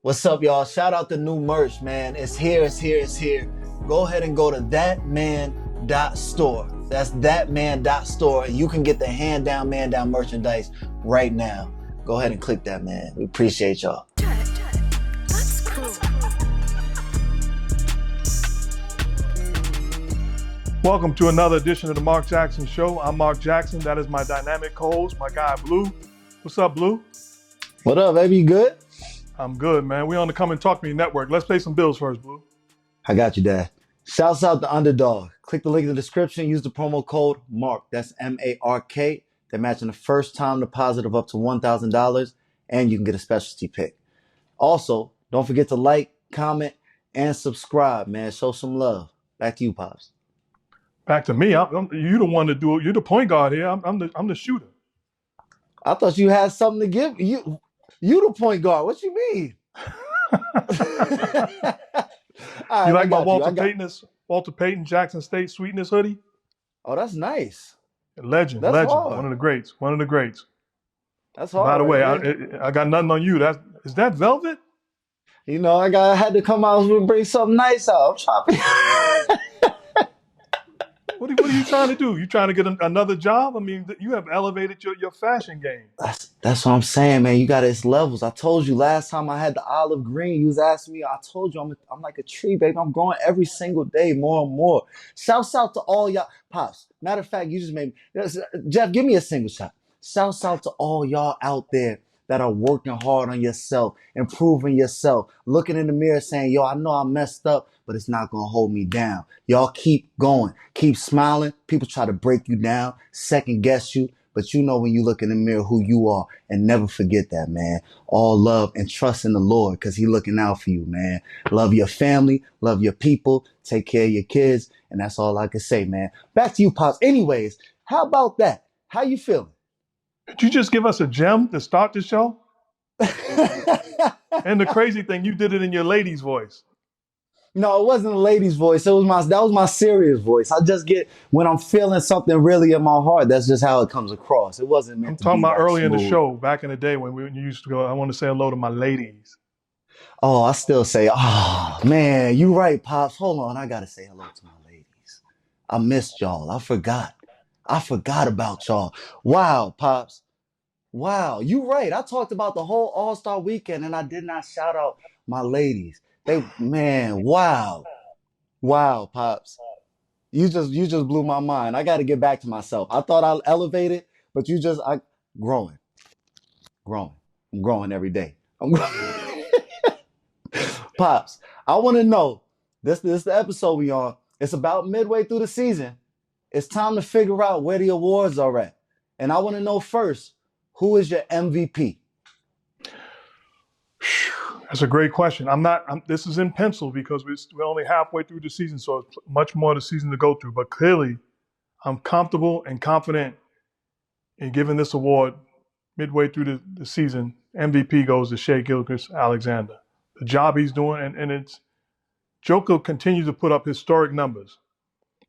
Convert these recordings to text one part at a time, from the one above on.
What's up, y'all? Shout out the new merch, man. It's here, it's here, it's here. Go ahead and go to thatman.store. That's thatman.store. And you can get the hand down, man down merchandise right now. Go ahead and click that, man. We appreciate y'all. That's cool. Welcome to another edition of the Mark Jackson Show. I'm Mark Jackson. That is my dynamic co-host, my guy Blue. What's up, Blue? What up, baby? You good? I'm good, man. We on the Come and Talk to Me network. Let's pay some bills first, Blue. I got you, Dad. Shouts out the underdog. Click the link in the description. Use the promo code MARK. That's MARK. They're matching the first time deposit of up to $1,000, and you can get a specialty pick. Also, don't forget to like, comment, and subscribe, man. Show some love. Back to you, Pops. Back to me. You the one to do it. You're the point guard here. I'm the shooter. I thought you had something to give. You the point guard. What you mean? All right, You like my you. Walter Payton Jackson State Sweetness hoodie? Oh, that's nice. Legend. That's hard. One of the greats. That's hard. By the way, right I got nothing on you. Is that velvet? You know, I had to come out and bring something nice out. I'm shopping. What are you trying to do? You trying to get another job? I mean, you have elevated your fashion game. That's what I'm saying, man. You got its levels. I told you last time I had the olive green. You was asking me. I told you I'm like a tree, baby. I'm growing every single day, more and more. Shouts out to all y'all, Pops. Matter of fact, you just made me. Jeff, give me a single shot. Shouts out to all y'all out there that are working hard on yourself, improving yourself, looking in the mirror saying, yo, I know I messed up, but it's not going to hold me down. Y'all keep going. Keep smiling. People try to break you down, second guess you, but you know when you look in the mirror who you are, and never forget that, man. All love and trust in the Lord because He's looking out for you, man. Love your family, love your people, take care of your kids, and that's all I can say, man. Back to you, Pops. Anyways, how about that? How you feeling? Did you just give us a gem to start the show? And the crazy thing, you did it in your lady's voice. No, it wasn't a lady's voice. That was my serious voice. I just get when I'm feeling something really in my heart. That's just how it comes across. It wasn't meant I'm to talking be about like early in the smooth. show, back in the day when you used to go, I want to say hello to my ladies. Oh, I still say, oh man, you right, Pops. Hold on, I gotta say hello to my ladies. I missed y'all. I forgot about y'all. Wow, Pops. Wow, you right. I talked about the whole All-Star weekend and I did not shout out my ladies. Wow. Wow, Pops. You just blew my mind. I got to get back to myself. I thought I elevated, but growing. I'm growing every day. I'm growing. Pops, I want to know, this is the episode we on. It's about midway through the season. It's time to figure out where the awards are at. And I want to know first, who is your MVP? That's a great question. This is in pencil because we're only halfway through the season, so it's much more of the season to go through. But clearly, I'm comfortable and confident in giving this award midway through the season. MVP goes to Shai Gilgeous-Alexander. The job he's doing, and it's Joker continues to put up historic numbers.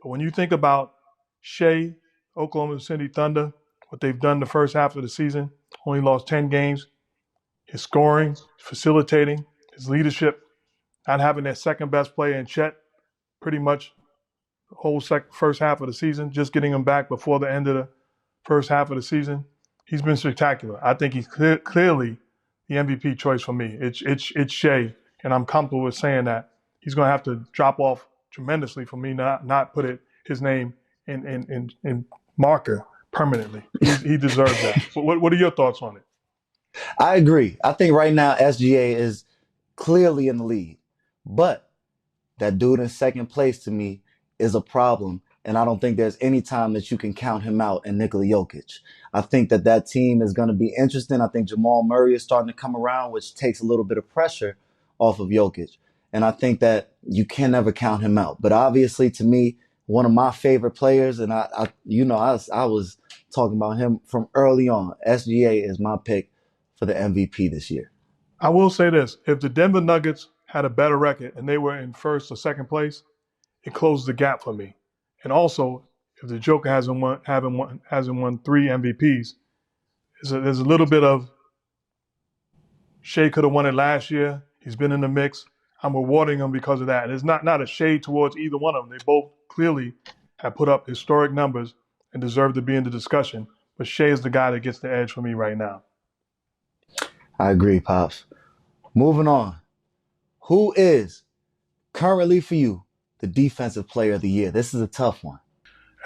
But when you think about Shai, Oklahoma City Thunder, what they've done the first half of the season, only lost 10 games. His scoring, facilitating, his leadership, not having their second best player in Chet, pretty much the whole first half of the season, just getting him back before the end of the first half of the season. He's been spectacular. I think he's clearly the MVP choice for me. It's Shai, and I'm comfortable with saying that. He's going to have to drop off tremendously for me not put his name in marker permanently. He deserves that. What are your thoughts on it? I agree. I think right now SGA is clearly in the lead. But that dude in second place to me is a problem. And I don't think there's any time that you can count him out in Nikola Jokic. I think that team is going to be interesting. I think Jamal Murray is starting to come around, which takes a little bit of pressure off of Jokic. And I think that you can never count him out. But obviously, to me, one of my favorite players, and I was talking about him from early on. SGA is my pick for the MVP this year. I will say this. If the Denver Nuggets had a better record and they were in first or second place, it closed the gap for me. And also, if the Joker hasn't won 3 MVPs, there's a little bit of Shai could have won it last year. He's been in the mix. I'm rewarding him because of that. And it's not a shade towards either one of them. They both clearly have put up historic numbers and deserve to be in the discussion. But Shea is the guy that gets the edge for me right now. I agree, Pops. Moving on. Who is currently for you the defensive player of the year? This is a tough one.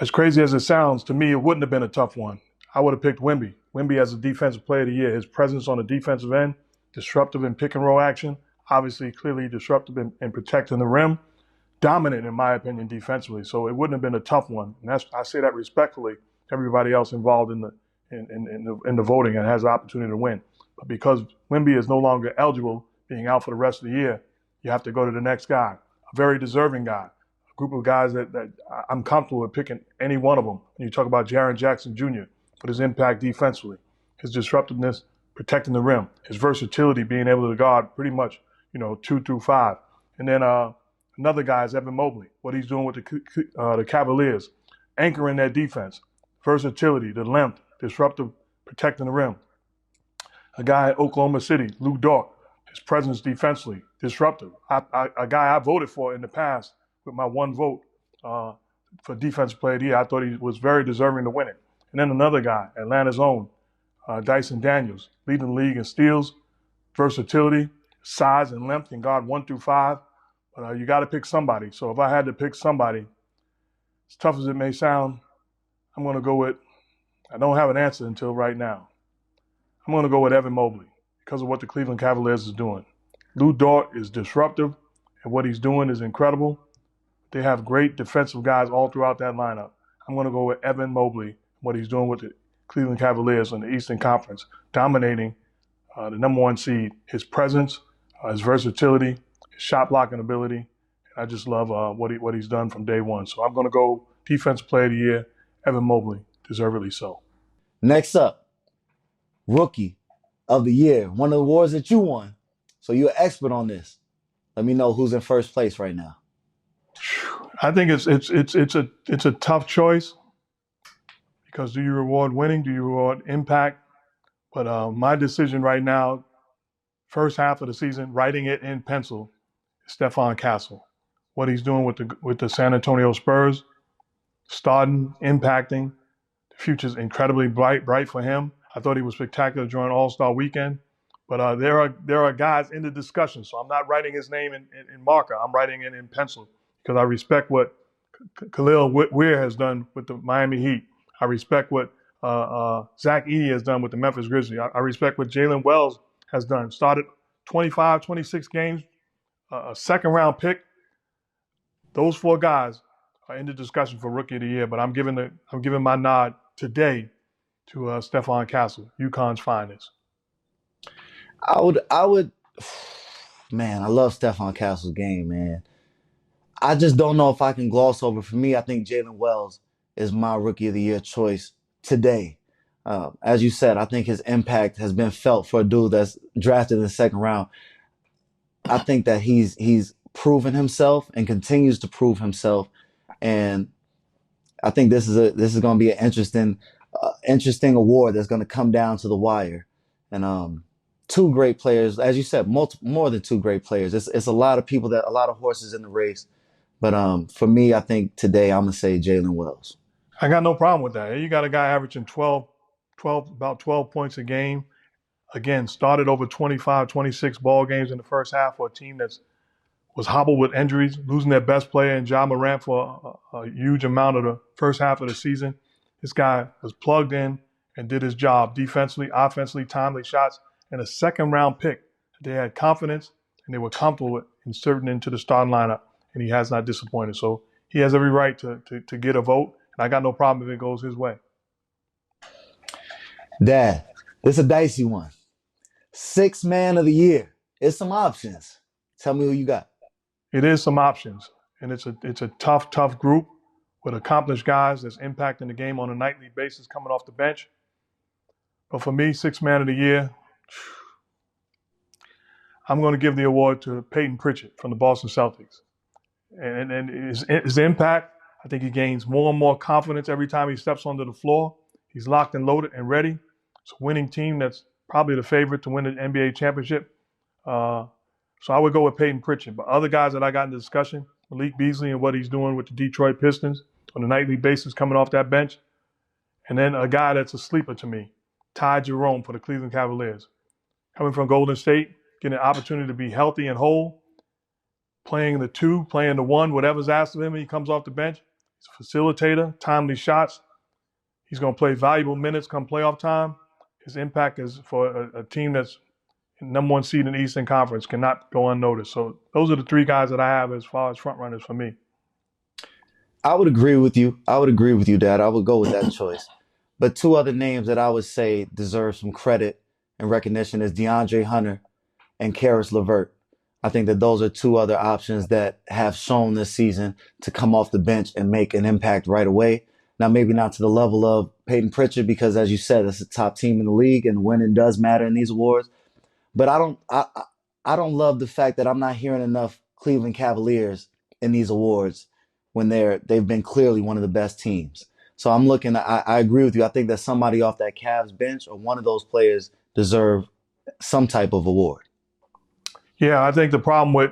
As crazy as it sounds, to me, it wouldn't have been a tough one. I would have picked Wemby. Wemby as a defensive player of the year. His presence on the defensive end, disruptive in pick and roll action, obviously clearly disruptive in protecting the rim, dominant in my opinion defensively. So it wouldn't have been a tough one. And I say that respectfully to everybody else involved in the voting and has the opportunity to win. But because Wemby is no longer eligible, being out for the rest of the year, you have to go to the next guy, a very deserving guy, a group of guys that I'm comfortable with picking any one of them. And you talk about Jaren Jackson Jr. for his impact defensively, his disruptiveness, protecting the rim, his versatility, being able to guard pretty much, 2 through 5. And then another guy is Evan Mobley, what he's doing with the Cavaliers, anchoring that defense, versatility, the length, disruptive, protecting the rim. A guy at Oklahoma City, Lou Dort, his presence defensively, disruptive. A guy I voted for in the past with my one vote for Defensive Player of the Year. I thought he was very deserving to win it. And then another guy, Atlanta's own, Dyson Daniels, leading the league in steals, versatility, size and length, can guard 1 through 5. But you got to pick somebody. So if I had to pick somebody, as tough as it may sound, I'm going to go with, I don't have an answer until right now. I'm going to go with Evan Mobley because of what the Cleveland Cavaliers is doing. Lou Dort is disruptive, and what he's doing is incredible. They have great defensive guys all throughout that lineup. I'm going to go with Evan Mobley, what he's doing with the Cleveland Cavaliers in the Eastern Conference, dominating the number 1 seed. His presence, his versatility, his shot blocking ability. I just love what he's done from day one. So I'm going to go Defensive Player of the Year, Evan Mobley, deservedly so. Next up, Rookie of the Year, one of the awards that you won. So you're an expert on this. Let me know who's in first place right now. I think it's a tough choice because do you reward winning? Do you reward impact? But my decision right now, first half of the season, writing it in pencil, is Stephon Castle. What he's doing with the San Antonio Spurs, starting, impacting. The future's incredibly bright for him. I thought he was spectacular during All-Star Weekend. But there are guys in the discussion, so I'm not writing his name in marker. I'm writing it in pencil because I respect what Khalil Weir has done with the Miami Heat. I respect what Zach Edey has done with the Memphis Grizzlies. I respect what Jalen Wells has done. Started 25, 26 games, a second-round pick. Those 4 guys are in the discussion for Rookie of the Year, but I'm giving my nod today to Stephon Castle, UConn's finest. I would, man, I love Stephon Castle's game, man. I just don't know if I can gloss over. For me, I think Jalen Wells is my Rookie of the Year choice today. As you said, I think his impact has been felt for a dude that's drafted in the second round. I think that he's proven himself and continues to prove himself, and I think this is going to be an interesting award that's going to come down to the wire. And 2 great players, as you said, more than 2 great players. It's a lot of people, a lot of horses in the race. But for me, I think today I'm gonna say Jalen Wells. I got no problem with that. You got a guy averaging about 12 points a game. Again, started over 25, 26 ball games in the first half for a team that was hobbled with injuries, losing their best player in Ja Morant for a huge amount of the first half of the season. This guy was plugged in and did his job defensively, offensively, timely shots, and a second-round pick. They had confidence and they were comfortable with inserting into the starting lineup, and he has not disappointed. So he has every right to get a vote, and I got no problem if it goes his way. Dad, this is a dicey one. 6th Man of the Year. It's some options. Tell me who you got. It is some options, and it's a tough group with accomplished guys that's impacting the game on a nightly basis coming off the bench. But for me, 6th Man of the Year, I'm going to give the award to Peyton Pritchard from the Boston Celtics. And his impact, I think he gains more and more confidence every time he steps onto the floor. He's locked and loaded and ready. It's a winning team that's probably the favorite to win the NBA championship. So I would go with Peyton Pritchard. But other guys that I got in the discussion, Malik Beasley and what he's doing with the Detroit Pistons on a nightly basis coming off that bench. And then a guy that's a sleeper to me, Ty Jerome for the Cleveland Cavaliers. Coming from Golden State, getting an opportunity to be healthy and whole, playing the 2, playing the 1, whatever's asked of him, he comes off the bench. He's a facilitator, timely shots. He's going to play valuable minutes come playoff time. His impact is for a team that's number 1 seed in the Eastern Conference cannot go unnoticed. So those are the 3 guys that I have as far as front runners for me. I would agree with you. Dad. I would go with that choice. But 2 other names that I would say deserve some credit and recognition is DeAndre Hunter and Karis LeVert. I think that those are 2 other options that have shown this season to come off the bench and make an impact right away. Now, maybe not to the level of Peyton Pritchard because, as you said, it's a top team in the league and winning does matter in these awards. But I don't love the fact that I'm not hearing enough Cleveland Cavaliers in these awards when they've been clearly one of the best teams. So I'm looking. I agree with you. I think that somebody off that Cavs bench or one of those players deserve some type of award. Yeah, I think the problem with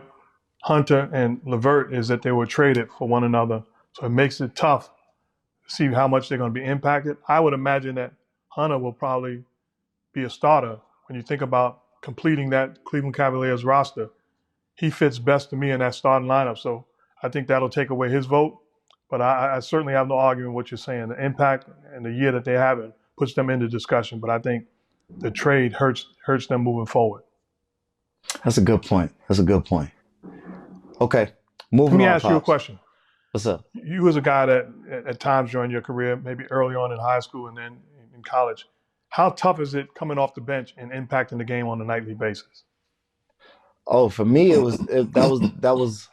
Hunter and LeVert is that they were traded for one another. So it makes it tough to see how much they're going to be impacted. I would imagine that Hunter will probably be a starter when you think about completing that Cleveland Cavaliers roster. He fits best to me in that starting lineup. So I think that'll take away his vote. But I certainly have no argument with what you're saying. The impact and the year that they have it puts them into discussion. But I think the trade hurts them moving forward. That's a good point. Okay, moving on. Let me ask Pops. you a question. What's up? You was a guy that at times during your career, maybe early on in high school and then in college, how tough is it coming off the bench and impacting the game on a nightly basis? Oh, for me, that was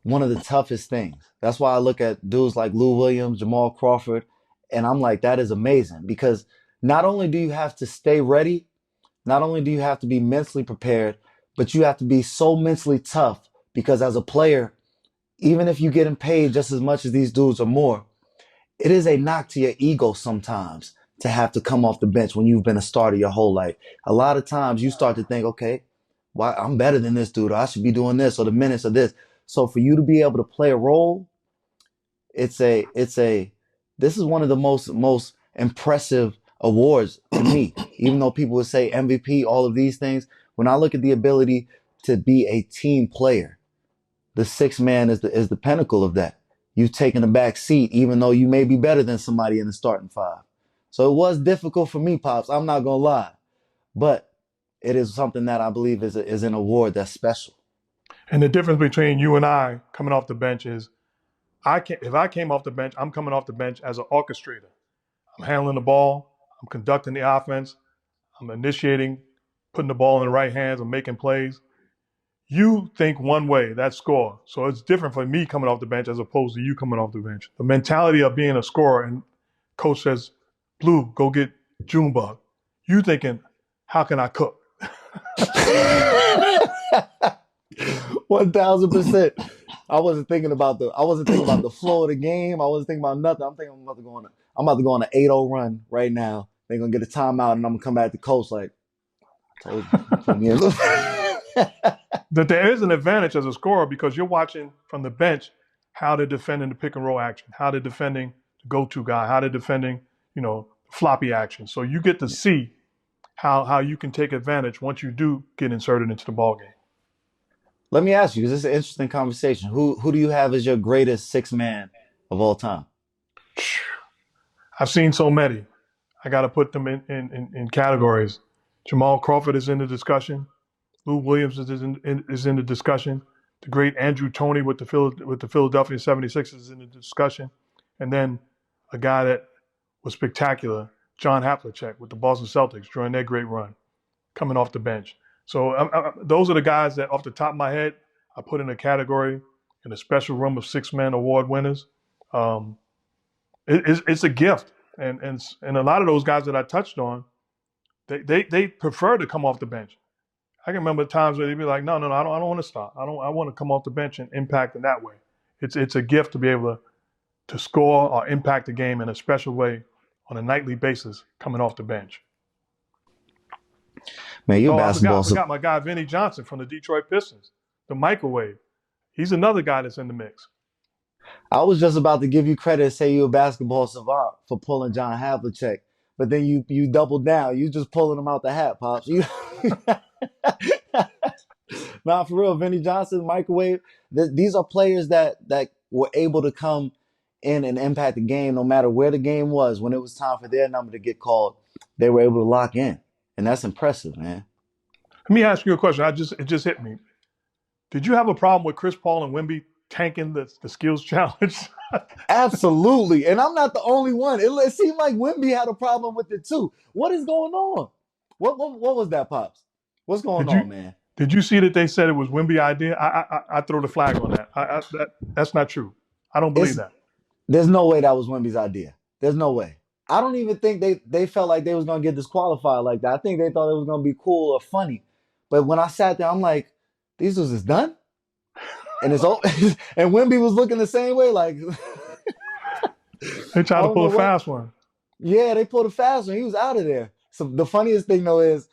one of the toughest things. That's why I look at dudes like Lou Williams, Jamal Crawford, and I'm like, that is amazing because not only do you have to stay ready, not only do you have to be mentally prepared, but you have to be so mentally tough because as a player, even if you're getting paid just as much as these dudes or more, it is a knock to your ego sometimes to have to come off the bench when you've been a starter your whole life. A lot of times you start to think, okay, why I'm better than this dude, or I should be doing this, or the minutes of this. So for you to be able to play a role, this is one of the most impressive awards to me. Even though people would say MVP, all of these things, when I look at the ability to be a team player, the 6th man is the pinnacle of that. You've taken a back seat, even though you may be better than somebody in the starting 5. So it was difficult for me, Pops. I'm not gonna lie, but it is something that I believe is an award that's special. And the difference between you and I coming off the bench is, if I came off the bench, I'm coming off the bench as an orchestrator. I'm handling the ball. I'm conducting the offense. I'm initiating, putting the ball in the right hands. I'm making plays. You think one way, that score. So it's different for me coming off the bench as opposed to you coming off the bench. The mentality of being a scorer, and coach says, Blue, go get Junebug. You thinking, how can I cook? 1000%. I wasn't thinking about the flow of the game. I wasn't thinking about nothing. I'm thinking I'm about to go on an 8-0 run right now. They're gonna get a timeout and I'm gonna come back to coach like I told you. Put me in. That there is an advantage as a scorer because you're watching from the bench how they're defending the pick and roll action, how they're defending the go-to guy, how they're defending, floppy action. So you get to see how you can take advantage once you do get inserted into the ball game. Let me ask you, because this is an interesting conversation. Who do you have as your greatest 6th man of all time? I've seen so many. I got to put them in categories. Jamal Crawford is in the discussion. Lou Williams is in the discussion. The great Andrew Toney with the Philadelphia 76ers is in the discussion. And then a guy that was spectacular, John Havlicek with the Boston Celtics during their great run, coming off the bench. So those are the guys that off the top of my head, I put in a category in a special room of 6-man award winners. It's a gift. And a lot of those guys that I touched on, they prefer to come off the bench. I can remember times where they'd be like, no, I don't want to start. I want to come off the bench and impact in that way. It's a gift to be able to score or impact the game in a special way on a nightly basis coming off the bench. Man, you're Oh, I basketball. forgot my guy Vinny Johnson from the Detroit Pistons, the microwave. He's another guy that's in the mix. I was just about to give you credit and say you're a basketball savant for pulling John Havlicek, but then you doubled down. You just pulling him out the hat, pops. You Nah, for real, Vinny Johnson, microwave. These are players that were able to come in and impact the game, no matter where the game was. When it was time for their number to get called, they were able to lock in, and that's impressive, man. Let me ask you a question. It just hit me. Did you have a problem with Chris Paul and Wemby tanking the skills challenge? Absolutely, and I'm not the only one. It seemed like Wemby had a problem with it too. What is going on? What was that, pops? What's going on, man? Did you see that they said it was Wemby idea? I throw the flag on that. That's not true. I don't believe that. There's no way that was Wemby's idea. There's no way. I don't even think they felt like they was gonna get disqualified like that. I think they thought it was gonna be cool or funny. But when I sat there, I'm like, these was just done, and it's all. And Wemby was looking the same way, like they tried to pull a fast one. Yeah, they pulled a fast one. He was out of there. So the funniest thing though is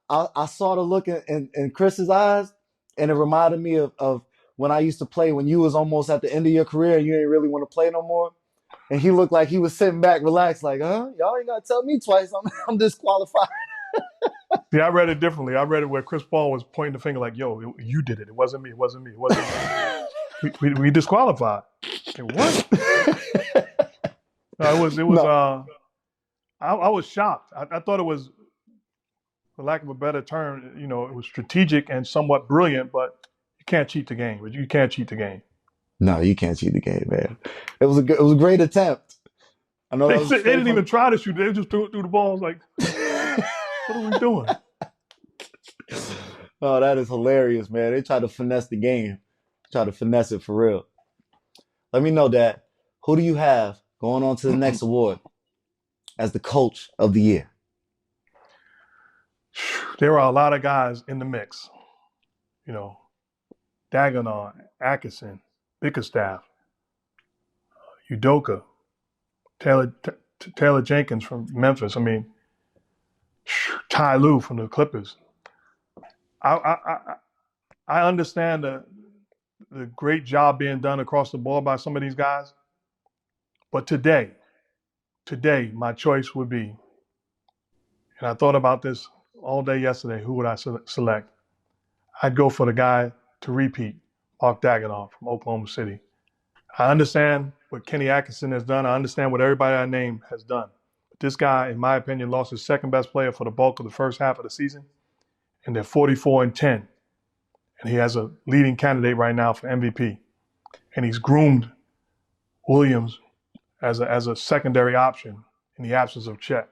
I saw the look in Chris's eyes, and it reminded me of when I used to play when you was almost at the end of your career and you didn't really want to play no more. And he looked like he was sitting back, relaxed, like, y'all ain't gotta tell me twice. I'm disqualified. Yeah, I read it differently. I read it where Chris Paul was pointing the finger like, yo, you did it. It wasn't me. It wasn't me. It wasn't me. we disqualified. What? No, it was no. I was shocked. I thought it was, for lack of a better term, it was strategic and somewhat brilliant, but you can't cheat the game. You can't cheat the game. No, you can't cheat the game, man. It was a great attempt. I know they didn't even try to shoot. They just threw the balls like, what are we doing? Oh, that is hilarious, man. They tried to finesse the game. Try to finesse it for real. Let me know, Dad. Who do you have going on to the next award as the coach of the year? There are a lot of guys in the mix. Dagenham, Atkinson, Bickerstaff, Udoka, Taylor Jenkins from Memphis. I mean, Ty Lue from the Clippers. I understand the great job being done across the board by some of these guys, but today, my choice would be, and I thought about this all day yesterday, who would I select? I'd go for the guy to repeat, Mark Dagenham from Oklahoma City. I understand what Kenny Atkinson has done. I understand what everybody I named has done. But this guy, in my opinion, lost his second best player for the bulk of the first half of the season, and they're 44-10. And he has a leading candidate right now for MVP. And he's groomed Williams as a secondary option in the absence of Chet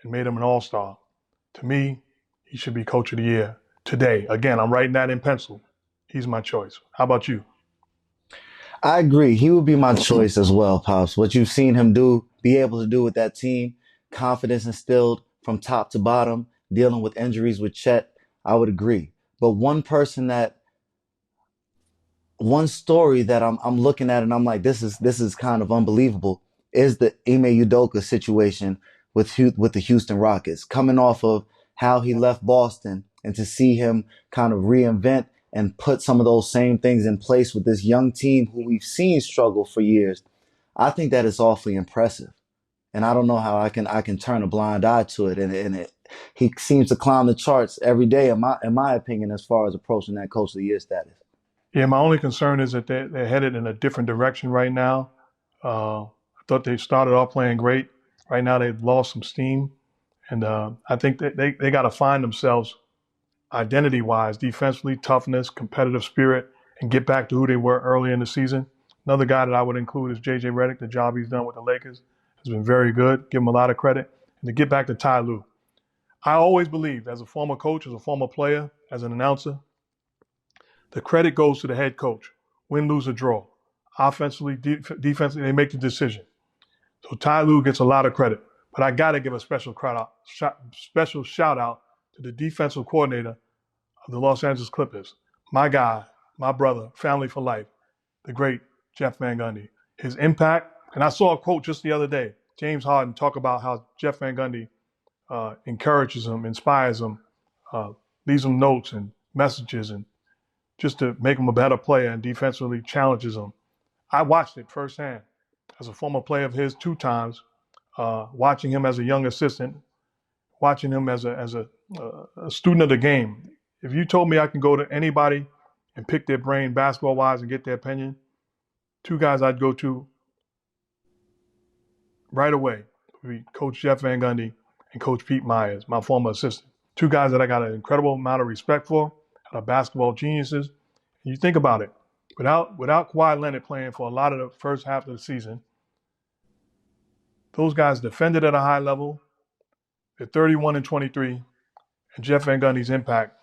and made him an all-star. To me, he should be coach of the year today. Again, I'm writing that in pencil. He's my choice. How about you? I agree. He would be my choice as well, Pops. What you've seen him be able to do with that team, confidence instilled from top to bottom, dealing with injuries with Chet, I would agree. But one story that I'm looking at and I'm like, this is kind of unbelievable, is the Ime Udoka situation with the Houston Rockets, coming off of how he left Boston, and to see him kind of reinvent and put some of those same things in place with this young team who we've seen struggle for years. I think that is awfully impressive. And I don't know how I can turn a blind eye to it. And he seems to climb the charts every day, in my opinion, as far as approaching that coach of the year status. Yeah, my only concern is that they're headed in a different direction right now. I thought they started off playing great. Right now they've lost some steam. And I think that they got to find themselves identity-wise, defensively, toughness, competitive spirit, and get back to who they were early in the season. Another guy that I would include is J.J. Redick. The job he's done with the Lakers has been very good. Give him a lot of credit. And to get back to Ty Lue, I always believed, as a former coach, as a former player, as an announcer, the credit goes to the head coach. Win, lose, or draw. Offensively, defensively, they make the decision. So Ty Lue gets a lot of credit. But I got to give a special shout out to the defensive coordinator of the Los Angeles Clippers, my guy, my brother, family for life, the great Jeff Van Gundy. His impact, and I saw a quote just the other day, James Harden talk about how Jeff Van Gundy encourages him, inspires him, leaves him notes and messages and just to make him a better player and defensively challenges him. I watched it firsthand as a former player of his 2 times, watching him as a young assistant, watching him as a student of the game. If you told me I can go to anybody and pick their brain basketball-wise and get their opinion, 2 guys I'd go to right away would be Coach Jeff Van Gundy and Coach Pete Myers, my former assistant. 2 guys that I got an incredible amount of respect for, are basketball geniuses. And you think about it, without Kawhi Leonard playing for a lot of the first half of the season, those guys defended at a high level. They're 31-23, and Jeff Van Gundy's impact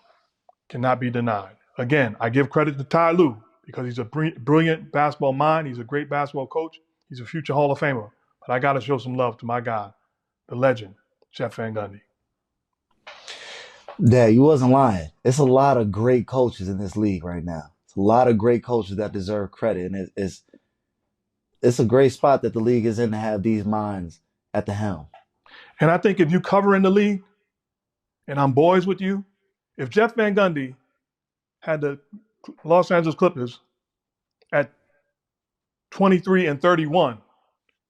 cannot be denied. Again, I give credit to Ty Lue because he's a brilliant basketball mind. He's a great basketball coach. He's a future Hall of Famer. But I got to show some love to my guy, the legend, Jeff Van Gundy. Dad, you wasn't lying. It's a lot of great coaches in this league right now. It's a lot of great coaches that deserve credit, and it's a great spot that the league is in to have these minds at the helm. And I think if you cover in the league, and I'm boys with you, if Jeff Van Gundy had the Los Angeles Clippers at 23-31,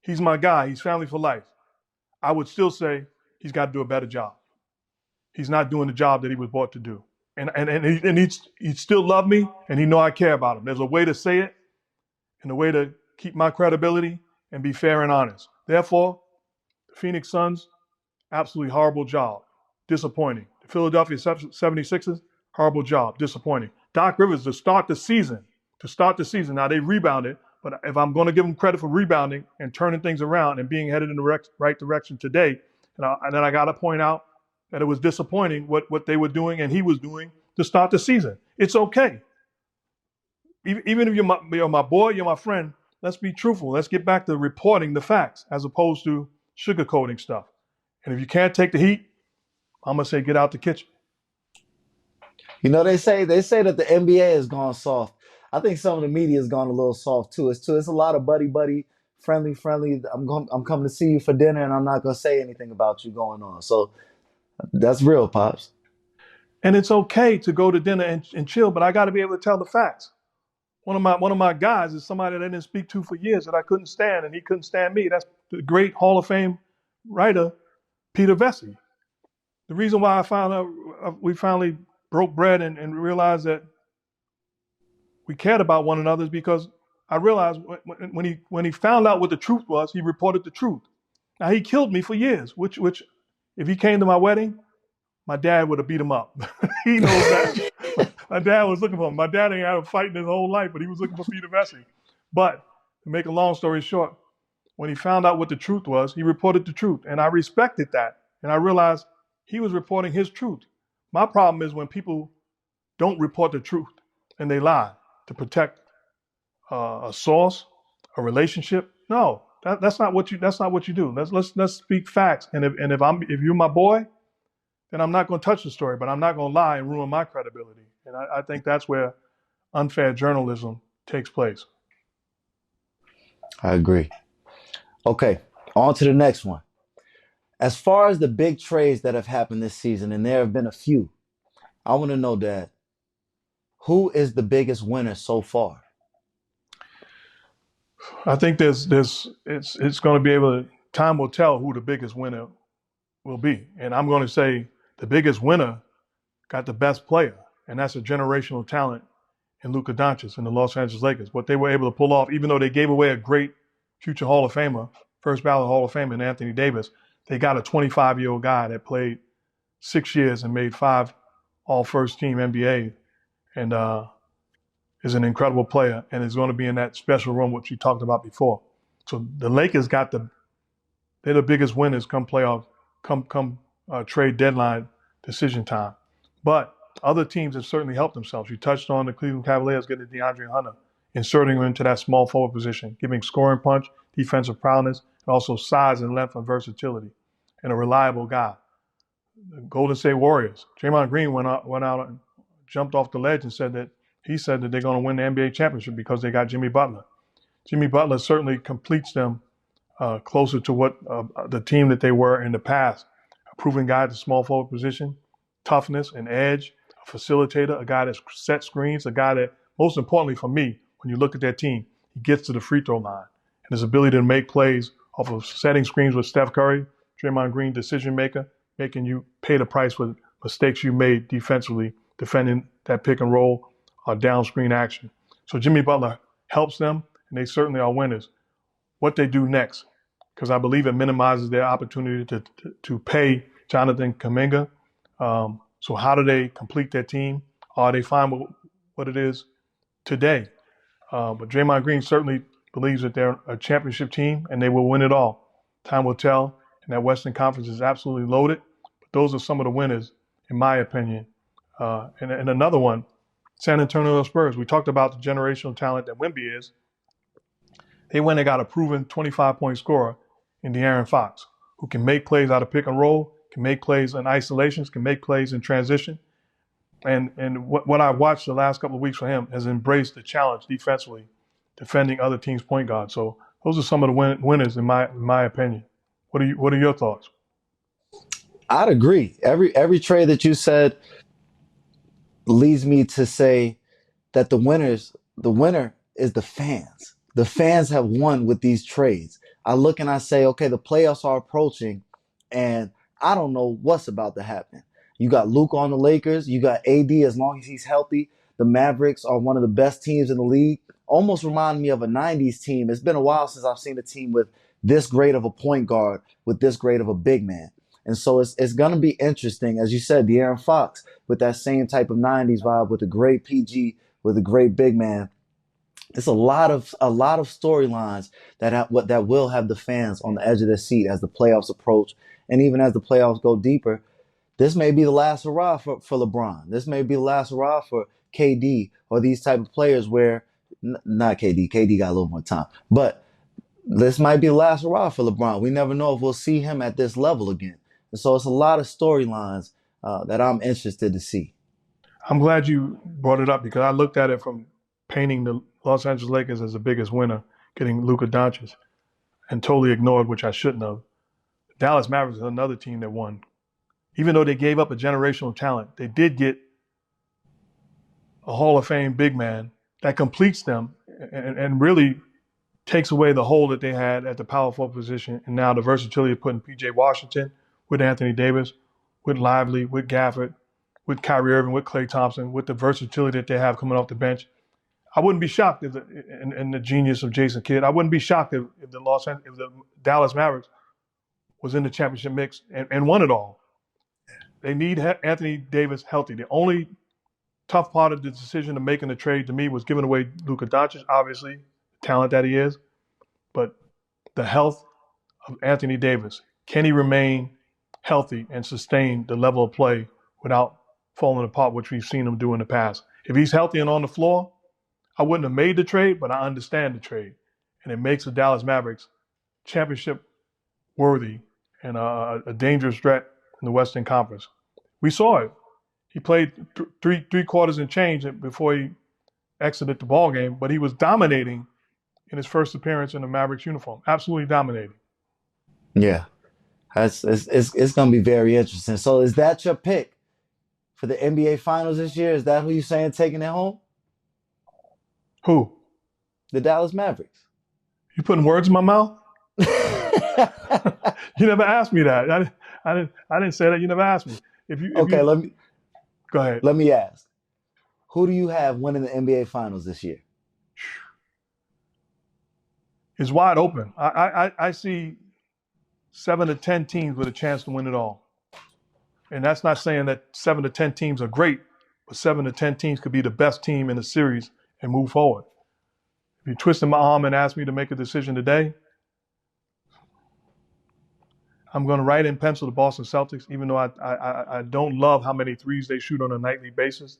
he's my guy, he's family for life, I would still say he's got to do a better job. He's not doing the job that he was brought to do. And he'd still love me, and he know I care about him. There's a way to say it and a way to keep my credibility and be fair and honest. Therefore, the Phoenix Suns, absolutely horrible job. Disappointing. The Philadelphia 76ers, horrible job. Disappointing. Doc Rivers, to start the season, now they rebounded, but if I'm going to give them credit for rebounding and turning things around and being headed in the right direction today, and then I got to point out that it was disappointing what they were doing and he was doing to start the season. It's okay. Even if you're my boy, you're my friend, let's be truthful. Let's get back to reporting the facts as opposed to sugarcoating stuff. And if you can't take the heat, I'm going to say get out the kitchen. You know, they say that the NBA has gone soft. I think some of the media has gone a little soft too. It's a lot of buddy, friendly. I'm coming to see you for dinner, and I'm not going to say anything about you going on. So that's real, Pops. And it's okay to go to dinner and chill, but I got to be able to tell the facts. One of my guys is somebody that I didn't speak to for years that I couldn't stand, and he couldn't stand me. That's the great Hall of Fame writer, Peter Vesey. The reason why I found out we finally broke bread and realized that we cared about one another is because I realized when he found out what the truth was, he reported the truth. Now, he killed me for years, which if he came to my wedding, my dad would have beat him up. He knows that. My dad was looking for him. My dad ain't had a fight in his whole life, but he was looking for Peter Vesey. But to make a long story short, when he found out what the truth was, he reported the truth. And I respected that. And I realized he was reporting his truth. My problem is when people don't report the truth and they lie to protect a source, a relationship. No, that's not what you do. Let's speak facts. And if you're my boy, then I'm not going to touch the story, but I'm not going to lie and ruin my credibility. And I think that's where unfair journalism takes place. I agree. Okay, on to the next one. As far as the big trades that have happened this season, and there have been a few, I want to know, Dad, who is the biggest winner so far? I think it's going to be able to, time will tell who the biggest winner will be. And I'm going to say the biggest winner got the best player, and that's a generational talent in Luka Doncic and the Los Angeles Lakers. What they were able to pull off, even though they gave away a great future Hall of Famer, first ballot Hall of Famer in Anthony Davis, they got a 25-year-old guy that played 6 years and made 5 all-first team NBA and is an incredible player and is going to be in that special room, which you talked about before. So the Lakers they're the biggest winners come playoff, come trade deadline decision time. But other teams have certainly helped themselves. You touched on the Cleveland Cavaliers getting DeAndre Hunter, inserting him into that small forward position, giving scoring punch, defensive prowess, and also size and length and versatility, and a reliable guy. The Golden State Warriors, Draymond Green went out and jumped off the ledge and said that they're going to win the NBA championship because they got Jimmy Butler. Jimmy Butler certainly completes them closer to what the team that they were in the past, a proven guy at the small forward position, toughness, an edge, a facilitator, a guy that sets screens, a guy that, most importantly for me, when you look at that team, he gets to the free throw line. And his ability to make plays off of setting screens with Steph Curry, Draymond Green, decision maker, making you pay the price for mistakes you made defensively, defending that pick and roll or down screen action. So Jimmy Butler helps them, and they certainly are winners. What they do next, because I believe it minimizes their opportunity to pay Jonathan Kuminga. So how do they complete their team? Are they fine with what it is today? But Draymond Green certainly believes that they're a championship team and they will win it all. Time will tell, and that Western Conference is absolutely loaded. But those are some of the winners, in my opinion. And another one, San Antonio Spurs. We talked about the generational talent that Wemby is. They went and got a proven 25-point scorer in De'Aaron Fox, who can make plays out of pick and roll, can make plays in isolations, can make plays in transition. And what I've watched the last couple of weeks for him has embraced the challenge defensively, defending other teams' point guards. So those are some of the winners in my opinion. What are your thoughts? I'd agree. Every trade that you said leads me to say that the winner is the fans. The fans have won with these trades. I look and I say, okay, the playoffs are approaching, and I don't know what's about to happen. You got Luke on the Lakers. You got AD as long as he's healthy. The Mavericks are one of the best teams in the league. Almost remind me of a 90s team. It's been a while since I've seen a team with this great of a point guard, with this great of a big man. And so it's going to be interesting. As you said, De'Aaron Fox with that same type of 90s vibe, with a great PG, with a great big man. It's a lot of storylines that will have the fans on the edge of their seat as the playoffs approach, and even as the playoffs go deeper. This may be the last hurrah for LeBron. This may be the last hurrah for KD or these type of players where, not KD. KD got a little more time. But this might be the last hurrah for LeBron. We never know if we'll see him at this level again. And so it's a lot of storylines that I'm interested to see. I'm glad you brought it up because I looked at it from painting the Los Angeles Lakers as the biggest winner, getting Luka Doncic, and totally ignored, which I shouldn't have. Dallas Mavericks is another team that won. Even though they gave up a generational talent, they did get a Hall of Fame big man that completes them and really takes away the hole that they had at the power forward position. And now the versatility of putting P.J. Washington with Anthony Davis, with Lively, with Gafford, with Kyrie Irving, with Klay Thompson, with the versatility that they have coming off the bench. I wouldn't be shocked in the genius of Jason Kidd. I wouldn't be shocked if the Dallas Mavericks was in the championship mix and won it all. They need Anthony Davis healthy. The only tough part of the decision of making the trade to me was giving away Luka Doncic, obviously, the talent that he is, but the health of Anthony Davis. Can he remain healthy and sustain the level of play without falling apart, which we've seen him do in the past? If he's healthy and on the floor, I wouldn't have made the trade, but I understand the trade. And it makes the Dallas Mavericks championship worthy and a dangerous threat in the Western Conference. We saw it. He played three quarters and change before he exited the ball game, but he was dominating in his first appearance in the Mavericks uniform. Absolutely dominating. Yeah, it's going to be very interesting. So is that your pick for the NBA Finals this year? Is that who you're saying taking it home? Who? The Dallas Mavericks. You putting words in my mouth? You never asked me that. I didn't say that. You never asked me. Go ahead. Let me ask. Who do you have winning the NBA Finals this year? It's wide open. I see 7 to 10 teams with a chance to win it all. And that's not saying that 7 to 10 teams are great, but 7 to 10 teams could be the best team in the series and move forward. If you twisted my arm and asked me to make a decision today, I'm going to write in pencil the Boston Celtics, even though I don't love how many threes they shoot on a nightly basis.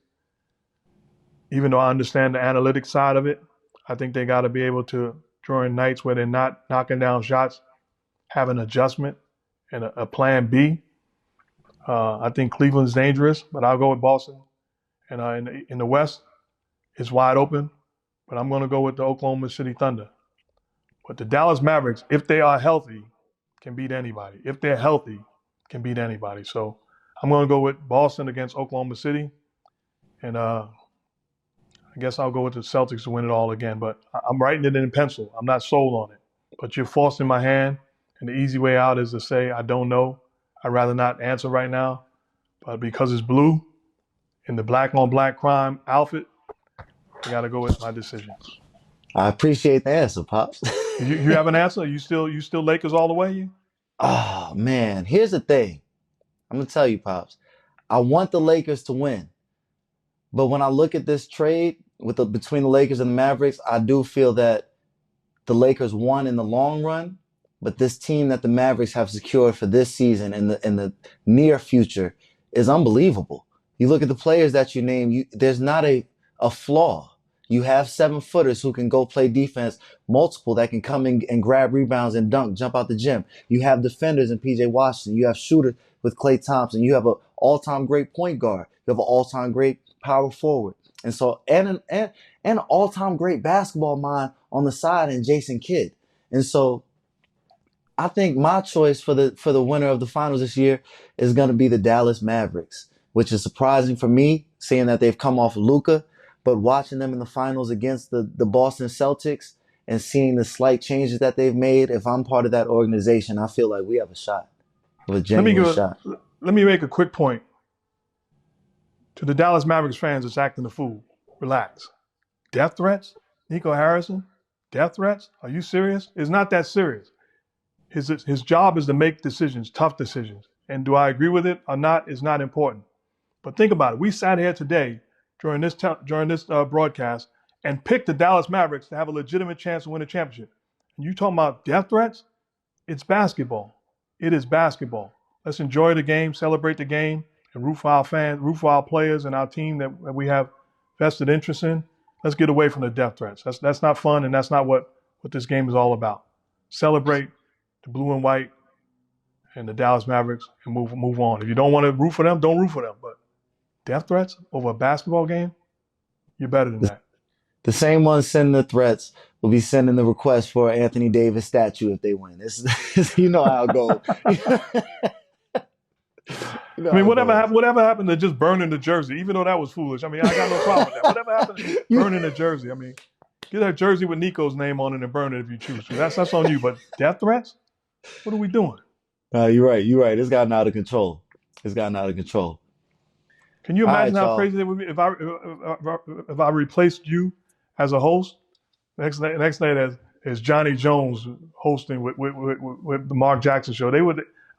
Even though I understand the analytics side of it, I think they got to be able to, during nights where they're not knocking down shots, have an adjustment and a plan B. I think Cleveland's dangerous, but I'll go with Boston. And in the West, it's wide open, but I'm going to go with the Oklahoma City Thunder. But the Dallas Mavericks, if they are healthy, can beat anybody. If they're healthy, can beat anybody. So I'm going to go with Boston against Oklahoma City. And I guess I'll go with the Celtics to win it all again. But I'm writing it in pencil. I'm not sold on it. But you're forcing my hand. And the easy way out is to say, I don't know. I'd rather not answer right now. But because it's blue in the black on black crime outfit, I got to go with my decision. I appreciate the answer, Pops. You have an answer? You still Lakers all the way? Oh, man. Here's the thing. I'm going to tell you, Pops. I want the Lakers to win. But when I look at this trade between the Lakers and the Mavericks, I do feel that the Lakers won in the long run, but this team that the Mavericks have secured for this season and the near future is unbelievable. You look at the players that you name, there's not a flaw. You have 7-footers who can go play defense, multiple that can come in and grab rebounds and dunk, jump out the gym. You have defenders in PJ Washington. You have shooters with Klay Thompson. You have an all-time great point guard. You have an all-time great power forward. And so, and an all-time great basketball mind on the side in Jason Kidd. And so I think my choice for the winner of the finals this year is going to be the Dallas Mavericks, which is surprising for me, seeing that they've come off of Luka, but watching them in the finals against the Boston Celtics and seeing the slight changes that they've made, if I'm part of that organization, I feel like we have a shot, a genuine shot. Let me make a quick point. To the Dallas Mavericks fans that's acting the fool, relax. Death threats? Nico Harrison? Death threats? Are you serious? It's not that serious. His job is to make decisions, tough decisions. And do I agree with it or not is not important. But think about it. We sat here today during this broadcast and picked the Dallas Mavericks to have a legitimate chance to win a championship. And you talking about death threats? It's basketball. It is basketball. Let's enjoy the game, celebrate the game, and root for our fans, root for our players and our team that we have vested interest in. Let's get away from the death threats. That's not fun, and that's not what this game is all about. Celebrate the blue and white and the Dallas Mavericks and move on. If you don't want to root for them, don't root for them. But death threats over a basketball game, you're better than that. The same ones sending the threats will be sending the request for an Anthony Davis statue if they win. You know how it goes. I mean, whatever happened to just burning the jersey, even though that was foolish. I mean, I got no problem with that. Whatever happened to burning the jersey? I mean, get that jersey with Nico's name on it and burn it if you choose to. That's on you. But death threats? What are we doing? You're right. It's gotten out of control. Can you imagine how crazy it would be if I replaced you as a host? Next night as Johnny Jones hosting with the Mark Jackson show,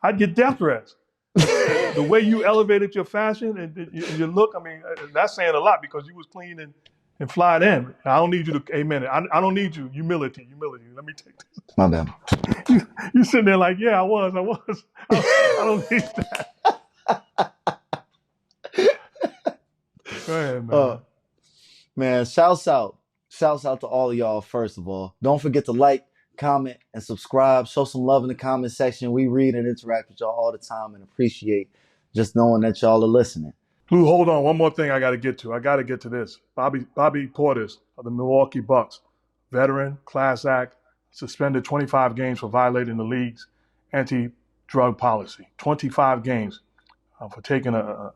I'd get death threats. The way you elevated your fashion and your look, I mean, that's saying a lot because you was clean and flying in. I don't need you to, amen. I don't need you. Humility. Let me take this. My bad. You sitting there like, yeah, I was. I don't need that. Go ahead, man. Man, shouts out to all of y'all, first of all. Don't forget to like, comment, and subscribe. Show some love in the comment section. We read and interact with y'all all the time and appreciate just knowing that y'all are listening. Blue, hold on. One more thing I got to get to. I got to get to this. Bobby PORTIS of the Milwaukee Bucks, veteran, class act, suspended 25 games for violating the league's anti-drug policy. 25 games for taking a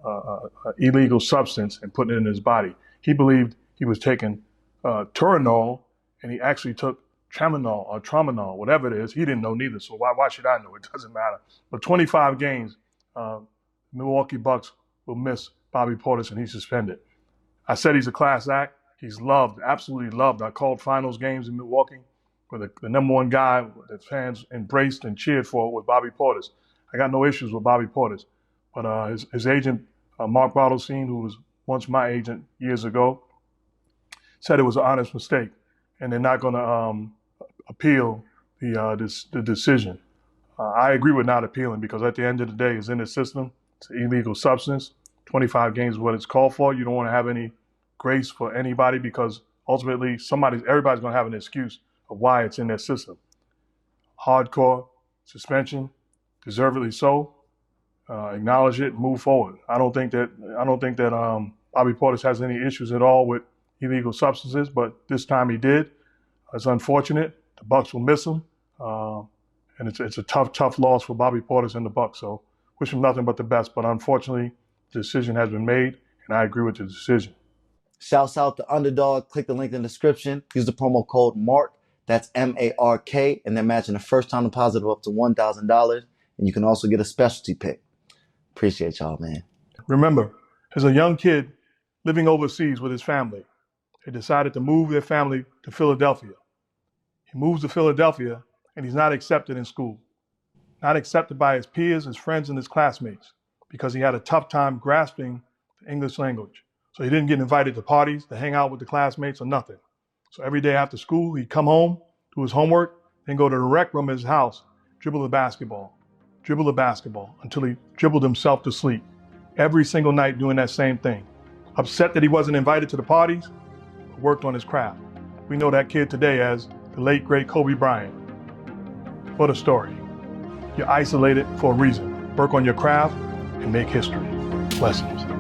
illegal substance and putting it in his body. He believed he was taking Turinol, and he actually took Tramadol or Tramadol, whatever it is. He didn't know neither, so why should I know? It doesn't matter. But 25 games, Milwaukee Bucks will miss Bobby PORTIS, and he's suspended. I said he's a class act. He's loved, absolutely loved. I called finals games in Milwaukee where the number one guy that fans embraced and cheered for was Bobby PORTIS. I got no issues with Bobby PORTIS. But his agent, Mark Bartelstein, who was once my agent years ago, said it was an honest mistake, and they're not going to appeal the decision. I agree with not appealing because at the end of the day, it's in the system. It's an illegal substance. 25 games is what it's called for. You don't want to have any grace for anybody because ultimately everybody's going to have an excuse of why it's in their system. Hardcore suspension, deservedly so. Acknowledge it, move forward. I don't think that Bobby PORTIS has any issues at all with illegal substances, but this time he did. It's unfortunate. The Bucks will miss him, and it's a tough loss for Bobby PORTIS and the Bucks. So wish him nothing but the best. But unfortunately, the decision has been made, and I agree with the decision. Shouts out to Underdog. Click the link in the description. Use the promo code MARK. That's MARK. And then matching the first time deposit of up to $1,000. And you can also get a specialty pick. Appreciate y'all, man. Remember, as a young kid living overseas with his family, they decided to move their family to Philadelphia. He moves to Philadelphia, and he's not accepted in school. Not accepted by his peers, his friends, and his classmates because he had a tough time grasping the English language. So he didn't get invited to parties, to hang out with the classmates, or nothing. So every day after school, he'd come home, do his homework, then go to the rec room at his house, dribble the basketball until he dribbled himself to sleep. Every single night doing that same thing. Upset that he wasn't invited to the parties, but worked on his craft. We know that kid today as the late, great Kobe Bryant. What a story. You're isolated for a reason. Work on your craft and make history. Blessings.